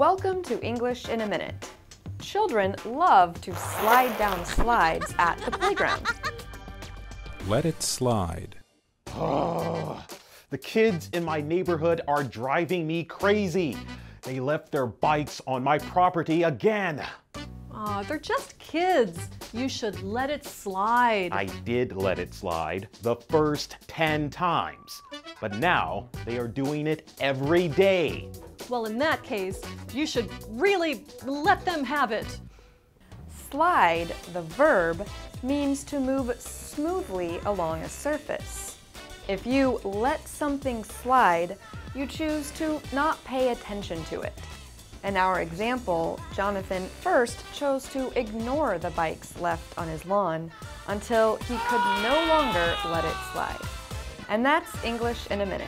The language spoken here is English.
Welcome to English in a Minute. Children love to slide down slides at the playground. Let it slide. Oh, the kids in my neighborhood are driving me crazy. They left their bikes on my property again. Aw, they're just kids. You should let it slide. I did let it slide the first 10 times, but now they are doing it every day. Well, in that case, you should really let them have it. Slide, the verb, means to move smoothly along a surface. If you let something slide, you choose to not pay attention to it. In our example, Jonathan first chose to ignore the bikes left on his lawn until he could no longer let it slide. And that's English in a Minute.